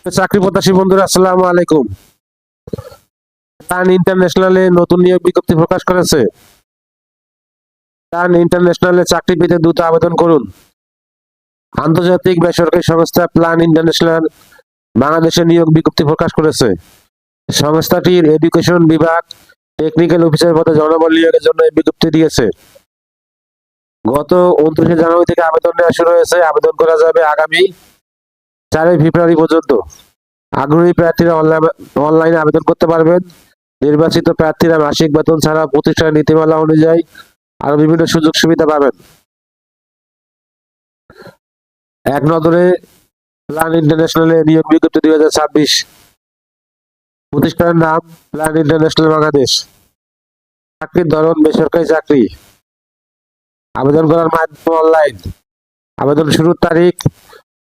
চাকরি প্রত্যাশী বন্ধুরা, আসসালামু আলাইকুম। টান ইন্টারন্যাশনালে নতুন নিয়োগ বিজ্ঞপ্তি প্রকাশ করেছে। টান ইন্টারন্যাশনালে চাকরি পেতে দ্রুত আবেদন করুন। আন্তর্জাতিক বেসরকারি সংস্থা প্ল্যান ইন্টারন্যাশনাল বাংলাদেশে নিয়োগ বিজ্ঞপ্তি প্রকাশ করেছে। সংস্থাটির এডুকেশন বিভাগ টেকনিক্যাল অফিসার পদে জনবল নিয়োগের জন্য এই বিজ্ঞপ্তি দিয়েছে। গত 29 জানুয়ারি থেকে আবেদন নেওয়া শুরু হয়েছে। আবেদন করা যাবে আগামী 4 ফেব্রুয়ারি পর্যন্ত। আগ্রহী প্রার্থীরা অনলাইনে আবেদন করতে পারবেন। নির্বাচিত প্রার্থীরা মাসিক বেতন ছাড়া প্রতিষ্ঠানের নীতিমালা অনুযায়ী আরো বিভিন্ন সুযোগ সুবিধা পাবেন। এক নজরে প্ল্যান ইন্টারন্যাশনালে নিয়োগ বিজ্ঞপ্তি 2026। প্রতিষ্ঠানের নাম প্ল্যান ইন্টারন্যাশনাল বাংলাদেশ। চাকরির ধরন বেসরকারি চাকরি। আবেদন করার মাধ্যম অনলাইন। আবেদন শুরুর তারিখ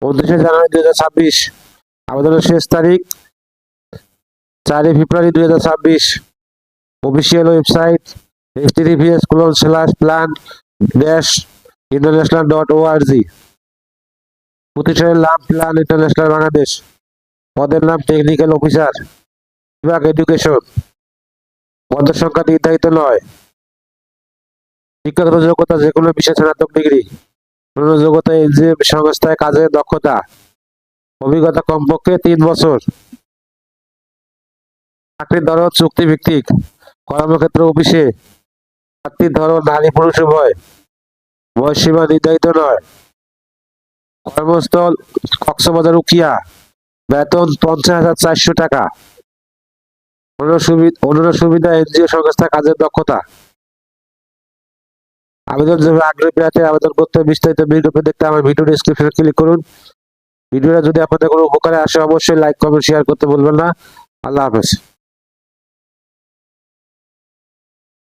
29 জানুয়ারি 2026। আবেদনের শেষ তারিখ 4 ফেব্রুয়ারি 2026। Official website https://plan-international.org। প্রতিষ্ঠানের নাম প্ল্যান ইন্টারন্যাশনাল বাংলাদেশ। পদের নাম টেকনিক্যাল অফিসার, বিভাগ এডুকেশন। পদের সংখ্যা নির্ধারিত নয়। শিক্ষাগত যোগ্যতা যেকোনো বিষয়ে স্নাতক ডিগ্রি। যোগ্যতা এনজিও সংস্থায় কাজের দক্ষতা। অভিজ্ঞতা কমপক্ষে 3 বছর। চাকরির ধরন চুক্তিভিত্তিক। কর্মক্ষেত্র অফিসে। প্রার্থীর ধরন নারী পুরুষ উভয়। বয়সসীমা নির্ধারিত নয়। কর্মস্থল কক্সবাজার উখিয়া। বেতন 50,400 টাকা। অন্যান্য সুবিধা এনজিও সংস্থা কাজের দক্ষতা। আবেদন যেভাবে আগ্রহী প্রার্থী আবেদন করতে বিস্তারিত বিজ্ঞপ্তি দেখতে আমার ভিডিও ডেসক্রিপশনে ক্লিক করুন। ভিডিওটা যদি আপনাদের কোনো উপকারে আসে অবশ্যই লাইক কমেন্ট শেয়ার করতে ভুলবেন না। আল্লাহ হাফেজ।